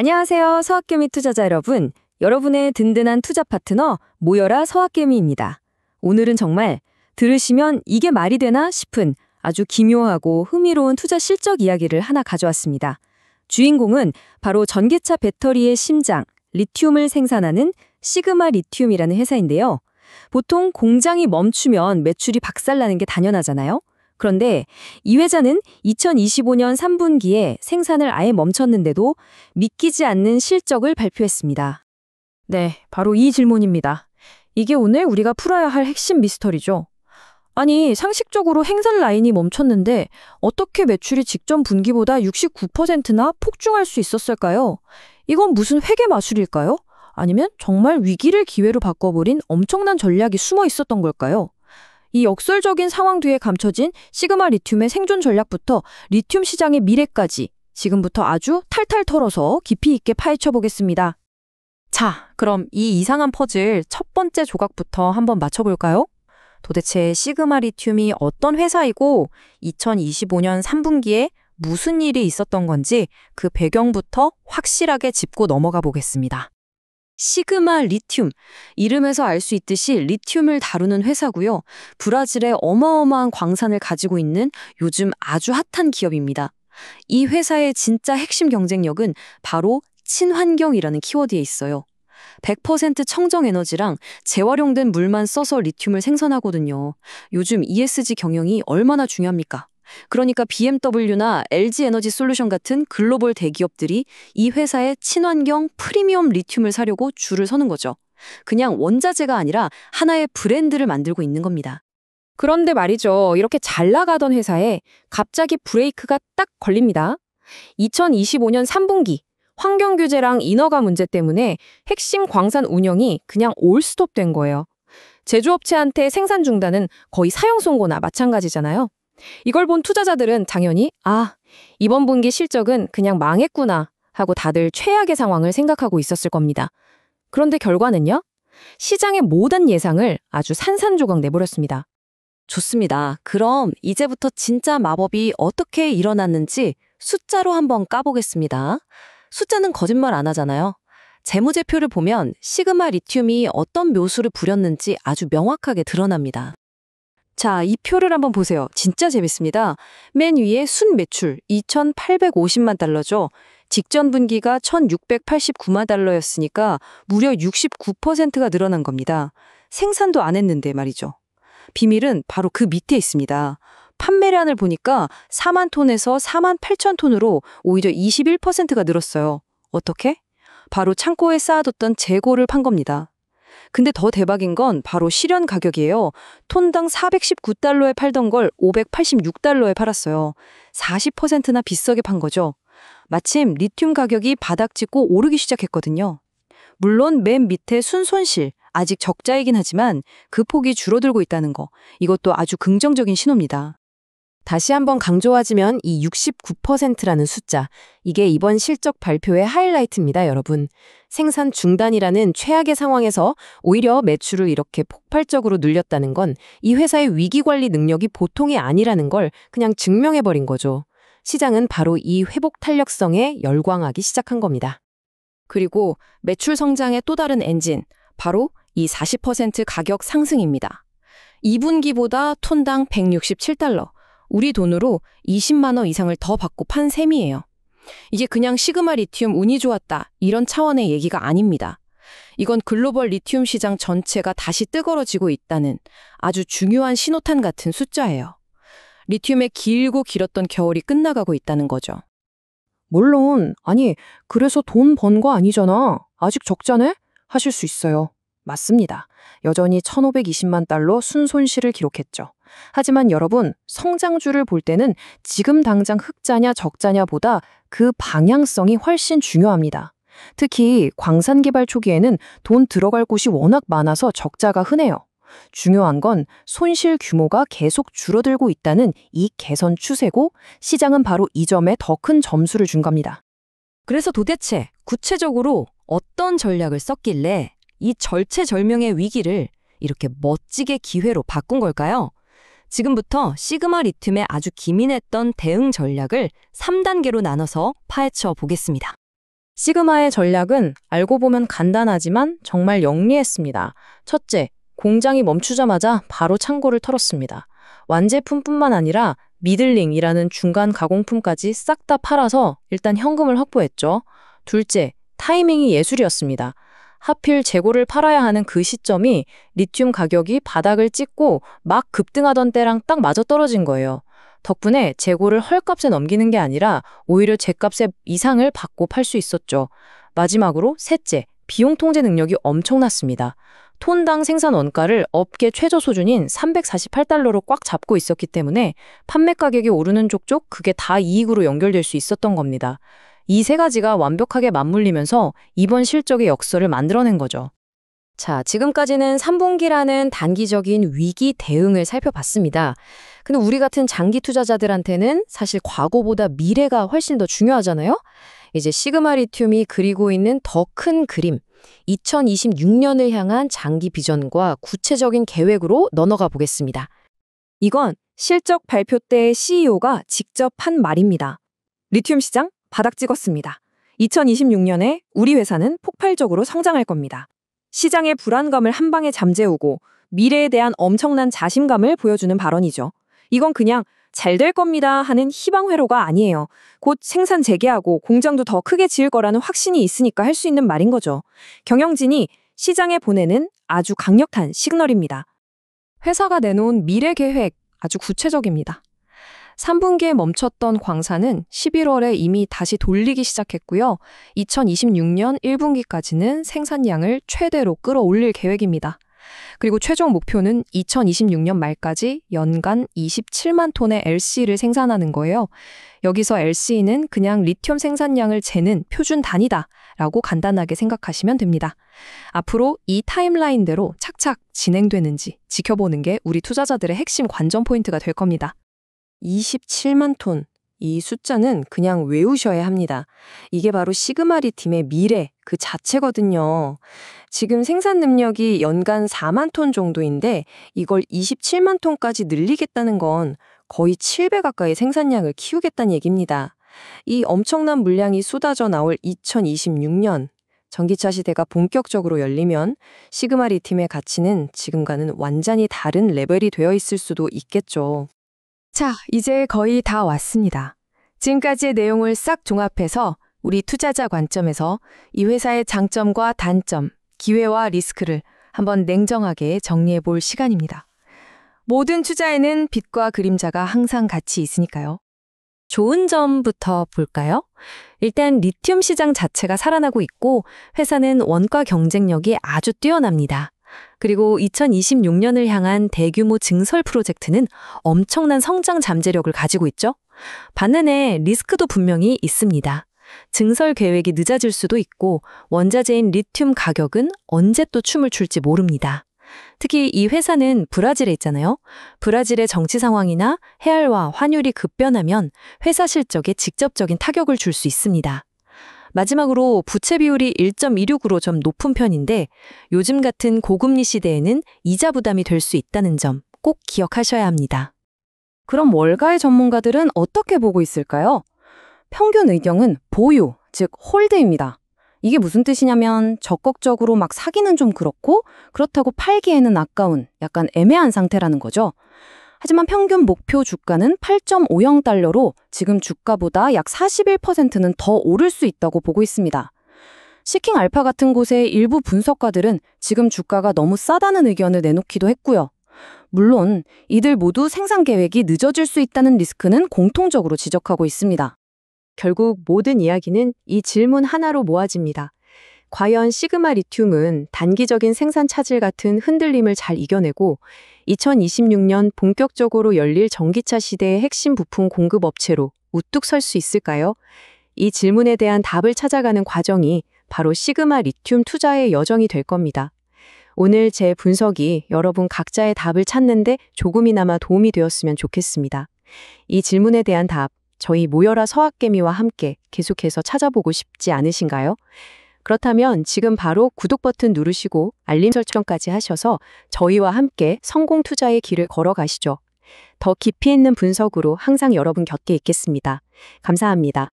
안녕하세요. 서학개미 투자자 여러분. 여러분의 든든한 투자 파트너 모여라 서학개미입니다. 오늘은 정말 들으시면 이게 말이 되나 싶은 아주 기묘하고 흥미로운 투자 실적 이야기를 하나 가져왔습니다. 주인공은 바로 전기차 배터리의 심장, 리튬을 생산하는 시그마 리튬이라는 회사인데요. 보통 공장이 멈추면 매출이 박살나는 게 당연하잖아요. 그런데 이 회사는 2025년 3분기에 생산을 아예 멈췄는데도 믿기지 않는 실적을 발표했습니다. 네, 바로 이 질문입니다. 이게 오늘 우리가 풀어야 할 핵심 미스터리죠. 아니, 상식적으로 생산 라인이 멈췄는데 어떻게 매출이 직전 분기보다 69%나 폭증할 수 있었을까요? 이건 무슨 회계 마술일까요? 아니면 정말 위기를 기회로 바꿔버린 엄청난 전략이 숨어 있었던 걸까요? 이 역설적인 상황 뒤에 감춰진 시그마 리튬의 생존 전략부터 리튬 시장의 미래까지 지금부터 아주 탈탈 털어서 깊이 있게 파헤쳐 보겠습니다. 자, 그럼 이 이상한 퍼즐 첫 번째 조각부터 한번 맞춰볼까요? 도대체 시그마 리튬이 어떤 회사이고 2025년 3분기에 무슨 일이 있었던 건지 그 배경부터 확실하게 짚고 넘어가 보겠습니다. 시그마 리튬, 이름에서 알 수 있듯이 리튬을 다루는 회사고요. 브라질의 어마어마한 광산을 가지고 있는 요즘 아주 핫한 기업입니다. 이 회사의 진짜 핵심 경쟁력은 바로 친환경이라는 키워드에 있어요. 100% 청정 에너지랑 재활용된 물만 써서 리튬을 생산하거든요. 요즘 ESG 경영이 얼마나 중요합니까? 그러니까 BMW나 LG에너지솔루션 같은 글로벌 대기업들이 이 회사의 친환경 프리미엄 리튬을 사려고 줄을 서는 거죠. 그냥 원자재가 아니라 하나의 브랜드를 만들고 있는 겁니다. 그런데 말이죠. 이렇게 잘 나가던 회사에 갑자기 브레이크가 딱 걸립니다. 2025년 3분기 환경 규제랑 인허가 문제 때문에 핵심 광산 운영이 그냥 올스톱 된 거예요. 제조업체한테 생산 중단은 거의 사형 선고나 마찬가지잖아요. 이걸 본 투자자들은 당연히 이번 분기 실적은 그냥 망했구나 하고 다들 최악의 상황을 생각하고 있었을 겁니다. 그런데 결과는요? 시장의 모든 예상을 아주 산산조각 내버렸습니다. 좋습니다. 그럼 이제부터 진짜 마법이 어떻게 일어났는지 숫자로 한번 까보겠습니다. 숫자는 거짓말 안 하잖아요. 재무제표를 보면 시그마 리튬이 어떤 묘수를 부렸는지 아주 명확하게 드러납니다. 자, 이 표를 한번 보세요. 진짜 재밌습니다. 맨 위에 순매출 2,850만 달러죠. 직전 분기가 1,689만 달러였으니까 무려 69%가 늘어난 겁니다. 생산도 안 했는데 말이죠. 비밀은 바로 그 밑에 있습니다. 판매량을 보니까 4만 톤에서 4만 8천 톤으로 오히려 21%가 늘었어요. 어떻게? 바로 창고에 쌓아뒀던 재고를 판 겁니다. 근데 더 대박인 건 바로 실현 가격이에요. 톤당 419달러에 팔던 걸 586달러에 팔았어요. 40%나 비싸게 판 거죠. 마침 리튬 가격이 바닥 찍고 오르기 시작했거든요. 물론 맨 밑에 순손실, 아직 적자이긴 하지만 그 폭이 줄어들고 있다는 거, 이것도 아주 긍정적인 신호입니다. 다시 한번 강조하지만 이 69%라는 숫자, 이게 이번 실적 발표의 하이라이트입니다, 여러분. 생산 중단이라는 최악의 상황에서 오히려 매출을 이렇게 폭발적으로 늘렸다는 건 이 회사의 위기관리 능력이 보통이 아니라는 걸 그냥 증명해버린 거죠. 시장은 바로 이 회복 탄력성에 열광하기 시작한 겁니다. 그리고 매출 성장의 또 다른 엔진, 바로 이 40% 가격 상승입니다. 2분기보다 톤당 167달러. 우리 돈으로 20만 원 이상을 더 받고 판 셈이에요. 이게 그냥 시그마 리튬 운이 좋았다 이런 차원의 얘기가 아닙니다. 이건 글로벌 리튬 시장 전체가 다시 뜨거워지고 있다는 아주 중요한 신호탄 같은 숫자예요. 리튬의 길고 길었던 겨울이 끝나가고 있다는 거죠. 물론 그래서 돈 번 거 아니잖아. 아직 적자네? 하실 수 있어요. 맞습니다. 여전히 1,520만 달러 순손실을 기록했죠. 하지만 여러분, 성장주를 볼 때는 지금 당장 흑자냐 적자냐보다 그 방향성이 훨씬 중요합니다. 특히 광산 개발 초기에는 돈 들어갈 곳이 워낙 많아서 적자가 흔해요. 중요한 건 손실 규모가 계속 줄어들고 있다는 이 개선 추세고 시장은 바로 이 점에 더 큰 점수를 준 겁니다. 그래서 도대체 구체적으로 어떤 전략을 썼길래 이 절체절명의 위기를 이렇게 멋지게 기회로 바꾼 걸까요? 지금부터 시그마 리튬에 아주 기민했던 대응 전략을 3단계로 나눠서 파헤쳐 보겠습니다. 시그마의 전략은 알고 보면 간단하지만 정말 영리했습니다. 첫째, 공장이 멈추자마자 바로 창고를 털었습니다. 완제품뿐만 아니라 미들링이라는 중간 가공품까지 싹 다 팔아서 일단 현금을 확보했죠. 둘째, 타이밍이 예술이었습니다. 하필 재고를 팔아야 하는 그 시점이 리튬 가격이 바닥을 찍고 막 급등하던 때랑 딱 맞아떨어진 거예요. 덕분에 재고를 헐값에 넘기는 게 아니라 오히려 제값의 이상을 받고 팔 수 있었죠. 마지막으로 셋째, 비용 통제 능력이 엄청났습니다. 톤당 생산 원가를 업계 최저 수준인 348달러로 꽉 잡고 있었기 때문에 판매 가격이 오르는 족족 그게 다 이익으로 연결될 수 있었던 겁니다. 이 세 가지가 완벽하게 맞물리면서 이번 실적의 역설을 만들어낸 거죠. 자, 지금까지는 3분기라는 단기적인 위기 대응을 살펴봤습니다. 근데 우리 같은 장기 투자자들한테는 사실 과거보다 미래가 훨씬 더 중요하잖아요? 이제 시그마 리튬이 그리고 있는 더 큰 그림, 2026년을 향한 장기 비전과 구체적인 계획으로 넘어가 보겠습니다. 이건 실적 발표 때 CEO가 직접 한 말입니다. 리튬 시장 바닥 찍었습니다. 2026년에 우리 회사는 폭발적으로 성장할 겁니다. 시장의 불안감을 한 방에 잠재우고 미래에 대한 엄청난 자신감을 보여주는 발언이죠. 이건 그냥 잘 될 겁니다 하는 희망회로가 아니에요. 곧 생산 재개하고 공장도 더 크게 지을 거라는 확신이 있으니까 할 수 있는 말인 거죠. 경영진이 시장에 보내는 아주 강력한 시그널입니다. 회사가 내놓은 미래 계획 아주 구체적입니다. 3분기에 멈췄던 광산은 11월에 이미 다시 돌리기 시작했고요. 2026년 1분기까지는 생산량을 최대로 끌어올릴 계획입니다. 그리고 최종 목표는 2026년 말까지 연간 27만 톤의 LC를 생산하는 거예요. 여기서 LC는 그냥 리튬 생산량을 재는 표준 단위다라고 간단하게 생각하시면 됩니다. 앞으로 이 타임라인대로 착착 진행되는지 지켜보는 게 우리 투자자들의 핵심 관전 포인트가 될 겁니다. 27만 톤. 이 숫자는 그냥 외우셔야 합니다. 이게 바로 시그마 리튬의 미래 그 자체거든요. 지금 생산 능력이 연간 4만 톤 정도인데 이걸 27만 톤까지 늘리겠다는 건 거의 7배 가까이 생산량을 키우겠다는 얘기입니다. 이 엄청난 물량이 쏟아져 나올 2026년 전기차 시대가 본격적으로 열리면 시그마 리튬의 가치는 지금과는 완전히 다른 레벨이 되어 있을 수도 있겠죠. 자, 이제 거의 다 왔습니다. 지금까지의 내용을 싹 종합해서 우리 투자자 관점에서 이 회사의 장점과 단점, 기회와 리스크를 한번 냉정하게 정리해 볼 시간입니다. 모든 투자에는 빛과 그림자가 항상 같이 있으니까요. 좋은 점부터 볼까요? 일단 리튬 시장 자체가 살아나고 있고 회사는 원가 경쟁력이 아주 뛰어납니다. 그리고 2026년을 향한 대규모 증설 프로젝트는 엄청난 성장 잠재력을 가지고 있죠. 반면에 리스크도 분명히 있습니다. 증설 계획이 늦어질 수도 있고 원자재인 리튬 가격은 언제 또 춤을 출지 모릅니다. 특히 이 회사는 브라질에 있잖아요. 브라질의 정치 상황이나 해알화, 환율이 급변하면 회사 실적에 직접적인 타격을 줄 수 있습니다. 마지막으로 부채 비율이 1.26으로 좀 높은 편인데 요즘 같은 고금리 시대에는 이자 부담이 될 수 있다는 점 꼭 기억하셔야 합니다. 그럼 월가의 전문가들은 어떻게 보고 있을까요? 평균 의견은 보유, 즉 홀드입니다. 이게 무슨 뜻이냐면 적극적으로 막 사기는 좀 그렇고 그렇다고 팔기에는 아까운 약간 애매한 상태라는 거죠. 하지만 평균 목표 주가는 8.50달러로 지금 주가보다 약 41%는 더 오를 수 있다고 보고 있습니다. 시킹 알파 같은 곳의 일부 분석가들은 지금 주가가 너무 싸다는 의견을 내놓기도 했고요. 물론 이들 모두 생산 계획이 늦어질 수 있다는 리스크는 공통적으로 지적하고 있습니다. 결국 모든 이야기는 이 질문 하나로 모아집니다. 과연 시그마 리튬은 단기적인 생산 차질 같은 흔들림을 잘 이겨내고 2026년 본격적으로 열릴 전기차 시대의 핵심 부품 공급 업체로 우뚝 설 수 있을까요? 이 질문에 대한 답을 찾아가는 과정이 바로 시그마 리튬 투자의 여정이 될 겁니다. 오늘 제 분석이 여러분 각자의 답을 찾는데 조금이나마 도움이 되었으면 좋겠습니다. 이 질문에 대한 답, 저희 모여라 서학개미와 함께 계속해서 찾아보고 싶지 않으신가요? 그렇다면 지금 바로 구독 버튼 누르시고 알림 설정까지 하셔서 저희와 함께 성공 투자의 길을 걸어가시죠. 더 깊이 있는 분석으로 항상 여러분 곁에 있겠습니다. 감사합니다.